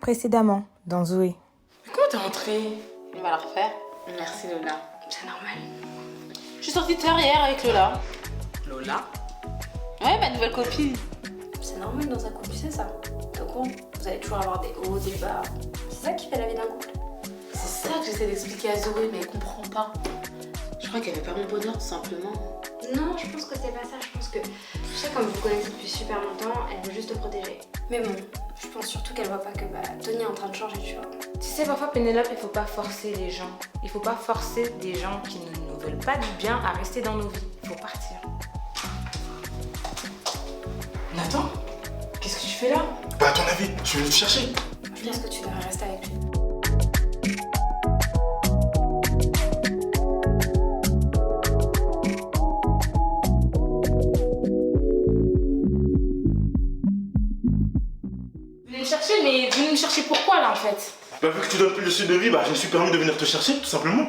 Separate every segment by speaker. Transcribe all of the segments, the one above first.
Speaker 1: Précédemment, dans Zoé.
Speaker 2: Mais comment t'es rentrée?
Speaker 3: On va la refaire.
Speaker 2: Merci Lola.
Speaker 3: C'est normal.
Speaker 2: Je suis sortie de terre hier avec Lola.
Speaker 3: Lola?
Speaker 2: Ouais, ma nouvelle copine.
Speaker 3: C'est normal dans un couple, tu sais ça. T'es au courant? Vous allez toujours avoir des hauts, des bas. C'est ça qui fait la vie d'un couple.
Speaker 2: C'est ça que j'essaie d'expliquer à Zoé, mais elle comprend pas. Je crois qu'elle veut pas mon bonheur, tout simplement.
Speaker 3: Non, je pense que c'est pas ça. Je pense que, tu sais, comme vous vous connaissez depuis super longtemps, elle veut juste te protéger. Mais bon, je pense surtout qu'elle voit pas que Tony est en train de changer, tu vois.
Speaker 2: Tu sais, parfois, Pénélope, il faut pas forcer les gens. Il faut pas forcer des gens qui ne nous veulent pas du bien à rester dans nos vies. Il faut partir. Nathan, qu'est-ce que tu fais là?
Speaker 4: Bah à ton avis, je suis venu te chercher.
Speaker 3: Je pense que tu devrais rester avec lui.
Speaker 2: Vous venez me chercher, mais vous venez me chercher pourquoi là en fait?
Speaker 4: Bah vu que tu donnes plus de suite de vie, bah je me suis permis de venir te chercher, tout simplement.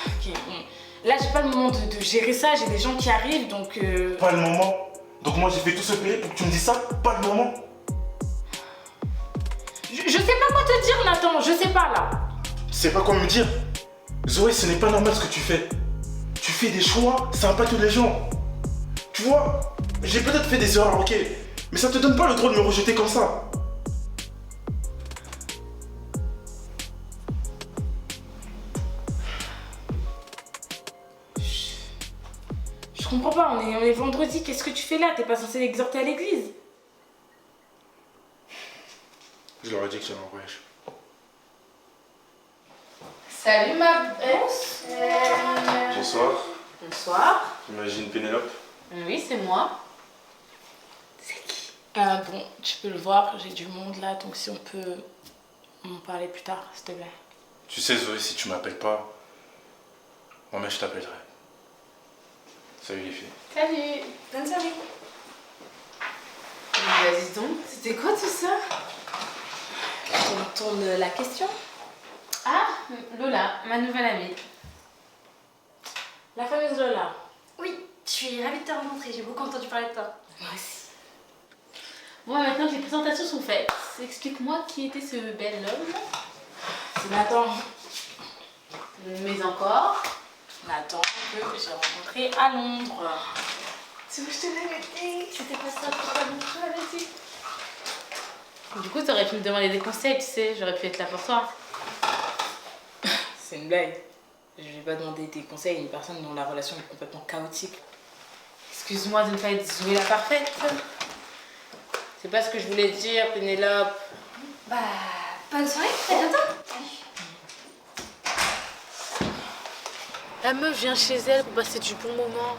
Speaker 2: Ok, bon. Là, j'ai pas le moment de gérer ça, j'ai des gens qui arrivent donc.
Speaker 4: Pas le moment. Donc moi j'ai fait tout ce pays pour que tu me dises ça, pas le moment.
Speaker 2: Je sais pas quoi te dire, Nathan, je sais pas là.
Speaker 4: Tu sais pas quoi me dire. Zoé, ce n'est pas normal ce que tu fais. Tu fais des choix, ça impacte les gens. Tu vois, j'ai peut-être fait des erreurs, ok, mais ça te donne pas le droit de me rejeter comme ça.
Speaker 2: Je comprends pas, on est vendredi, qu'est-ce que tu fais là? T'es pas censé l'exhorter à l'église?
Speaker 4: Je leur ai dit que j'allais en voyage.
Speaker 2: Salut ma belle.
Speaker 4: Bonsoir.
Speaker 2: Bonsoir.
Speaker 4: J'imagine Pénélope.
Speaker 2: Oui, c'est moi. C'est qui? Bon, tu peux le voir, j'ai du monde là, donc si on peut en parler plus tard, s'il te plaît.
Speaker 4: Tu sais Zoé, si tu m'appelles pas, moi-même je t'appellerai. Salut les filles.
Speaker 2: Salut.
Speaker 3: Bonne soirée.
Speaker 2: Vas-y donc, c'était quoi tout ça?
Speaker 3: On tourne la question.
Speaker 2: Ah, Lola, ma nouvelle amie. La fameuse Lola.
Speaker 3: Oui, je suis ravie de te rencontrer. J'ai beaucoup entendu parler de toi.
Speaker 2: Moi aussi. Bon, maintenant que les présentations sont faites, explique-moi qui était ce bel homme. C'est Nathan. Mais encore, Nathan que j'ai rencontré à Londres.
Speaker 3: Tu veux que je te l'avais dit? C'était pas ça pour toi, donc je l'avais dit.
Speaker 2: Du coup, t'aurais pu me demander des conseils, tu sais, j'aurais pu être là pour toi. C'est une blague. Je vais pas demander des conseils à une personne dont la relation est complètement chaotique. Excuse-moi de ne pas être Zoé la parfaite. C'est pas ce que je voulais dire, Pénélope.
Speaker 3: Bonne soirée, à bientôt.
Speaker 2: La meuf vient chez elle pour passer du bon moment.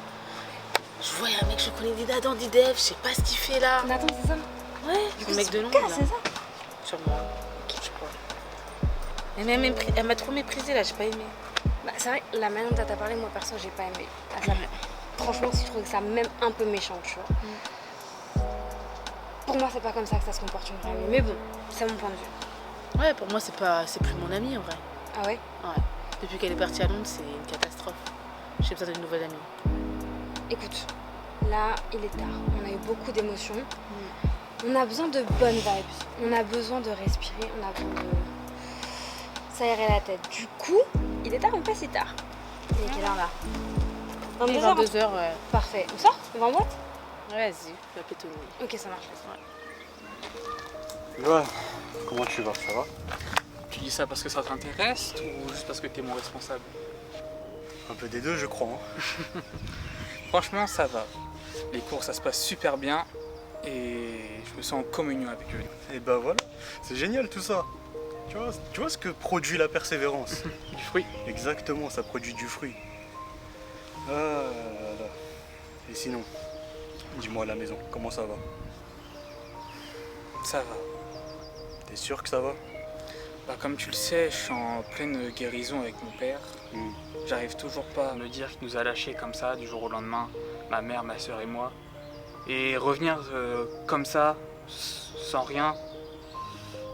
Speaker 2: Je vois un mec, je connais d'Adam, d'Idef, je sais pas ce qu'il fait là.
Speaker 3: Nathan, c'est ça?
Speaker 2: Ouais, le mec de Londres.
Speaker 3: C'est ça?
Speaker 2: Sûrement. Je crois. Elle m'a trop méprisée là, j'ai pas aimé.
Speaker 3: C'est vrai, la manière dont t'as parlé, moi perso, j'ai pas aimé. Franchement, si je trouve que ça même un peu méchant, tu vois. Pour moi, c'est pas comme ça que ça se comporte une vraie amie. Mais bon, c'est mon point de vue.
Speaker 2: Ouais, pour moi, c'est plus mon amie en vrai.
Speaker 3: Ah ouais?
Speaker 2: Ouais. Depuis qu'elle est partie à Londres, c'est une catastrophe. J'ai besoin d'une nouvelle amie.
Speaker 3: Écoute, là, il est tard. On a eu beaucoup d'émotions. On a besoin de bonnes vibes. On a besoin de respirer. On a besoin de s'aérer la tête. Du coup, il est tard, mais pas si tard. Il est quelle heure là?
Speaker 2: 22h, ouais.
Speaker 3: Parfait. On sort? On va en boîte?
Speaker 2: Ouais, vas-y, la pétonie.
Speaker 3: Ok, ça marche.
Speaker 5: Ouais, comment tu vas? Ça va?
Speaker 6: Tu dis ça parce que ça t'intéresse ou juste parce que t'es mon responsable?
Speaker 5: Un peu des deux, je crois. Hein.
Speaker 6: Franchement, ça va. Les cours, ça se passe super bien et je me sens en communion avec eux.
Speaker 5: Et bah voilà, c'est génial tout ça. Tu vois ce que produit la persévérance?
Speaker 6: Du fruit.
Speaker 5: Exactement, ça produit du fruit. Ah là là. Et sinon, dis-moi à la maison, comment ça va?
Speaker 6: Ça va.
Speaker 5: T'es sûr que ça va?
Speaker 6: Bah, comme tu le sais, je suis en pleine guérison avec mon père.
Speaker 5: Hmm.
Speaker 6: J'arrive toujours pas à me dire qu'il nous a lâchés comme ça du jour au lendemain, ma mère, ma soeur et moi. Et revenir comme ça, sans rien,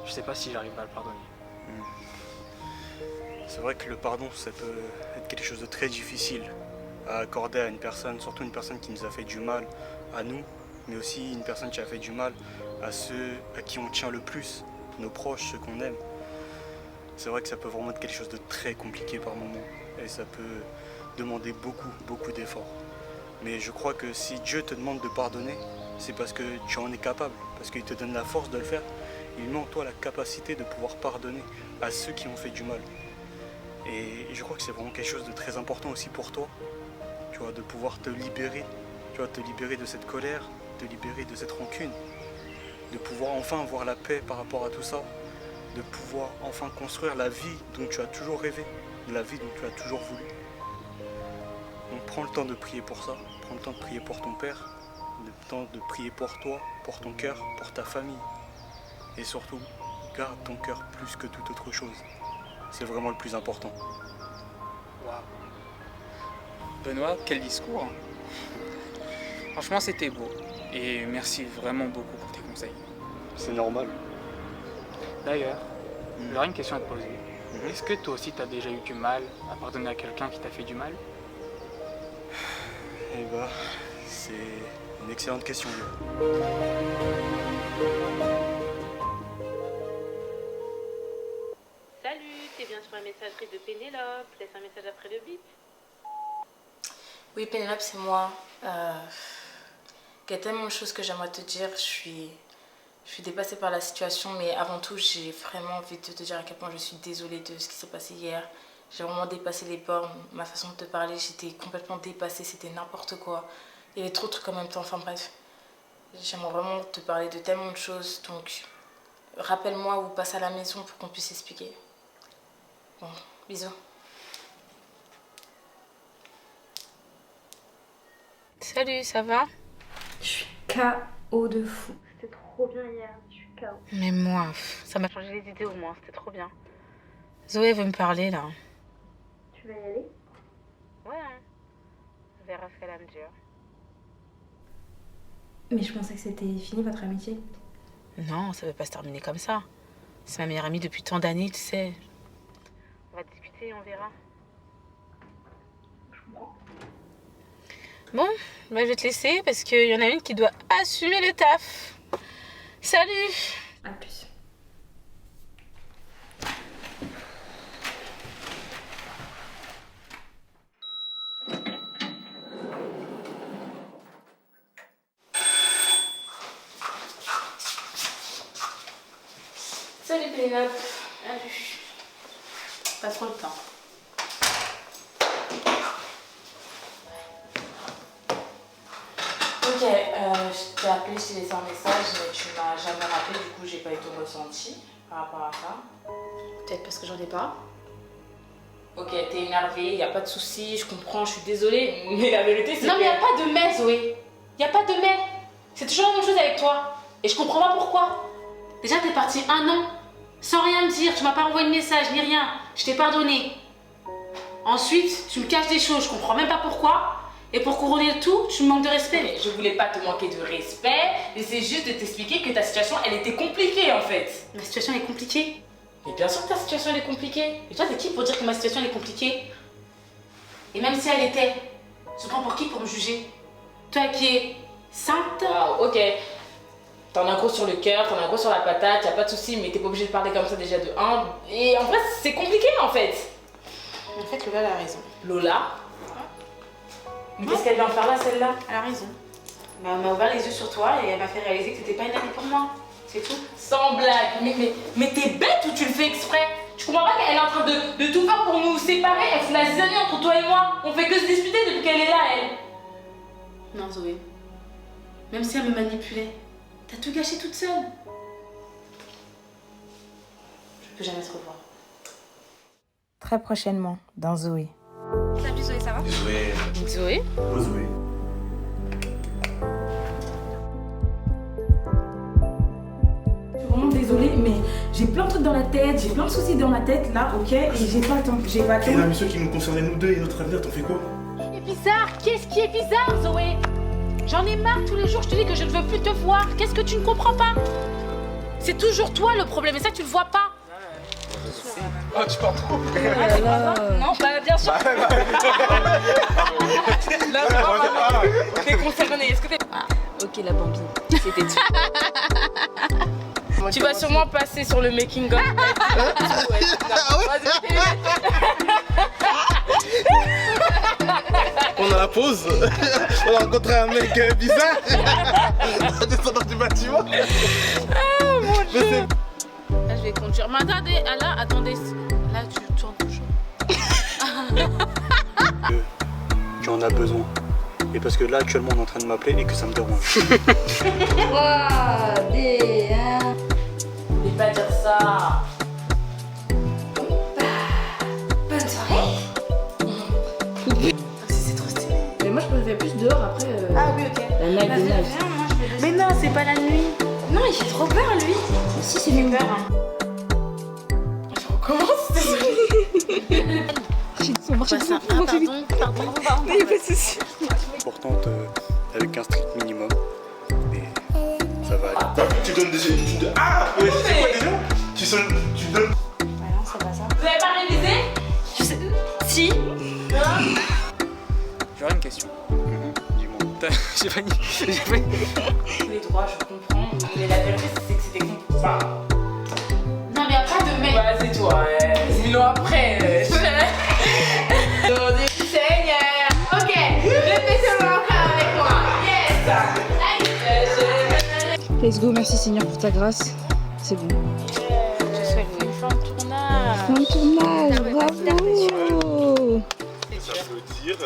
Speaker 6: je sais pas si j'arrive à le pardonner.
Speaker 5: C'est vrai que le pardon, ça peut être quelque chose de très difficile à accorder à une personne, surtout une personne qui nous a fait du mal à nous, mais aussi une personne qui a fait du mal à ceux à qui on tient le plus. nos proches, ceux qu'on aime, c'est vrai que ça peut vraiment être quelque chose de très compliqué par moment. Et ça peut demander beaucoup d'efforts. Mais je crois que si Dieu te demande de pardonner, c'est parce que tu en es capable, parce qu'il te donne la force de le faire. Il met en toi la capacité de pouvoir pardonner à ceux qui ont fait du mal. Et je crois que c'est vraiment quelque chose de très important aussi pour toi, tu vois, de pouvoir te libérer, tu vois, te libérer de cette colère, te libérer de cette rancune, de pouvoir enfin avoir la paix par rapport à tout ça, de pouvoir enfin construire la vie dont tu as toujours rêvé, la vie dont tu as toujours voulu. Donc prends le temps de prier pour ça, prends le temps de prier pour ton père, le temps de prier pour toi, pour ton cœur, pour ta famille. Et surtout, garde ton cœur plus que toute autre chose. C'est vraiment le plus important.
Speaker 6: Waouh. Benoît, quel discours. Franchement, c'était beau. Et merci vraiment beaucoup pour tes conseils.
Speaker 5: C'est normal.
Speaker 6: D'ailleurs, j'aurais une question à te poser. Est-ce que toi aussi, tu as déjà eu du mal à pardonner à quelqu'un qui t'a fait du mal?
Speaker 5: Eh bah, c'est une excellente question.
Speaker 1: Salut, t'es bien sur la messagerie de Pénélope. Laisse un message après le bip.
Speaker 2: Oui, Pénélope, c'est moi. Il y a tellement de choses que j'aimerais te dire. Je suis dépassée par la situation, mais avant tout, j'ai vraiment envie de te dire à quel point je suis désolée de ce qui s'est passé hier. J'ai vraiment dépassé les bornes. Ma façon de te parler, j'étais complètement dépassée. C'était n'importe quoi. Il y avait trop de trucs en même temps. Enfin bref, j'aimerais vraiment te parler de tellement de choses. Donc, rappelle-moi ou passe à la maison pour qu'on puisse expliquer. Bon, bisous. Salut, ça va?
Speaker 3: Je suis KO de fou. C'était trop bien hier, je suis KO.
Speaker 2: Mais moi, ça m'a changé les idées au moins, c'était trop bien. Zoé veut me parler là.
Speaker 3: Tu vas y aller?
Speaker 2: Ouais, hein. On verra ce qu'elle a à me dire.
Speaker 3: Mais je pensais que c'était fini votre amitié.
Speaker 2: Non, ça veut pas se terminer comme ça. C'est ma meilleure amie depuis tant d'années, tu sais. On va discuter, on verra.
Speaker 3: Je comprends.
Speaker 2: Bon, bah, je vais te laisser parce qu'il y en a une qui doit assumer le taf. Salut!
Speaker 3: À plus.
Speaker 2: Salut Pénélope. Salut. Pas trop le temps. Ok, je t'ai appelé, je t'ai laissé un message, mais tu m'as jamais rappelé, du coup j'ai pas eu ton ressenti par rapport à ça.
Speaker 3: Peut-être parce que j'en ai pas.
Speaker 2: Ok, t'es énervée, y a pas de souci, je comprends, je suis désolée, mais la vérité c'est
Speaker 7: Non
Speaker 2: que...
Speaker 7: mais y a pas de mais Zoé. Y a pas de mais. C'est toujours la même chose avec toi. Et je comprends pas pourquoi. Déjà t'es partie 1 an sans rien me dire, tu m'as pas envoyé de message ni rien. Je t'ai pardonné. Ensuite, tu me caches des choses, je comprends même pas pourquoi. Et pour couronner le tout, tu me manques de respect.
Speaker 2: Mais je voulais pas te manquer de respect, mais c'est juste de t'expliquer que ta situation elle était compliquée en fait.
Speaker 7: Ma situation est compliquée.
Speaker 2: Mais bien sûr que ta situation elle est compliquée.
Speaker 7: Et toi t'es qui pour dire que ma situation elle est compliquée? Et même si elle était, tu te prends pour qui pour me juger? Toi qui es sainte.
Speaker 2: Waouh, ok. T'en as gros sur le cœur, t'en as gros sur la patate, y a pas de souci, mais t'es pas obligé de parler comme ça déjà de 1. Et en vrai, c'est compliqué en fait.
Speaker 7: En fait Lola elle a raison.
Speaker 2: Lola. Mais qu'est-ce qu'elle vient faire là, celle-là?
Speaker 7: Elle a raison. Elle m'a ouvert les yeux sur toi et elle m'a fait réaliser que t'étais pas une amie pour moi. C'est tout.
Speaker 2: Sans blague. Mais t'es bête ou tu le fais exprès? Tu comprends pas qu'elle est en train de tout faire pour nous séparer? Elle fout la zizanie entre toi et moi. On fait que se disputer depuis qu'elle est là, elle.
Speaker 7: Non Zoé. Même si elle me manipulait, t'as tout gâché toute seule. Je peux jamais te revoir.
Speaker 2: Très prochainement, dans Zoé.
Speaker 3: Salut Zoé, ça va?
Speaker 4: Zoé.
Speaker 2: Zoé?
Speaker 4: Oh, Zoé.
Speaker 8: Je suis vraiment désolée, mais j'ai plein de trucs dans la tête, j'ai plein de soucis dans ma tête là, ok? Et j'ai pas le temps, j'ai pas le
Speaker 4: Et la
Speaker 8: temps.
Speaker 4: mission qui nous concernait nous deux et notre avenir, t'en fais quoi?
Speaker 7: C'est bizarre. Qu'est-ce qui est bizarre, Zoé? J'en ai marre tous les jours, je te dis que je ne veux plus te voir. Qu'est-ce que tu ne comprends pas? C'est toujours toi le problème, et ça tu le vois pas.
Speaker 6: Oh, tu parles trop.
Speaker 7: Non, bah bien sûr.
Speaker 2: Là, t'es concernée. Est-ce que t'es...
Speaker 3: Ok la bambine, c'était tout.
Speaker 2: Tu vas sûrement passer sur le making of.
Speaker 4: On a la pause. On a rencontré un mec bizarre. En descendant du bâtiment.
Speaker 2: Ah mon Dieu. Là, je vais conduire. Mais attendez, là, attendez. Là, tu tournes toujours.
Speaker 5: Tu en as besoin. Et parce que là, actuellement, on est en train de m'appeler et que ça me dérange.
Speaker 3: 3, 2, 1.
Speaker 2: Je vais pas dire ça.
Speaker 3: Bonne soirée.
Speaker 2: C'est trop stylé.
Speaker 8: Mais moi, je préfère plus dehors après.
Speaker 2: Ah oui, ok.
Speaker 8: La night
Speaker 3: Bah,
Speaker 8: de
Speaker 3: viens,
Speaker 8: nage.
Speaker 3: moi je vais
Speaker 2: Mais non, c'est pas la nuit.
Speaker 3: Non, il fait trop peur lui.
Speaker 8: Si, c'est mieux.
Speaker 2: Peur. Comment c'est pardon.
Speaker 3: Mais pas de soucis.
Speaker 5: Importante avec un strict minimum. Et ça va aller.
Speaker 4: Tu donnes des... Ah ouais, c'est quoi déjà tu donnes...
Speaker 3: Bah non, c'est pas ça.
Speaker 2: Vous avez pas révisé?
Speaker 3: Je sais. Si.
Speaker 6: J'aurais une question.
Speaker 5: Dis-moi.
Speaker 6: J'ai pas dit.
Speaker 2: Les droits, je comprends. Mais la vérité, c'est que c'était compliqué. Non, mais y'a pas de mec. Ouais, c'est toi. 1000 ans après. Nom du Seigneur. Ok, répétez-le encore avec moi. Yes.
Speaker 8: Let's go, merci Seigneur pour ta grâce. C'est bon.
Speaker 2: Je souhaite une fin de tournage.
Speaker 8: Bon tournage, bravo.
Speaker 4: Ça veut dire...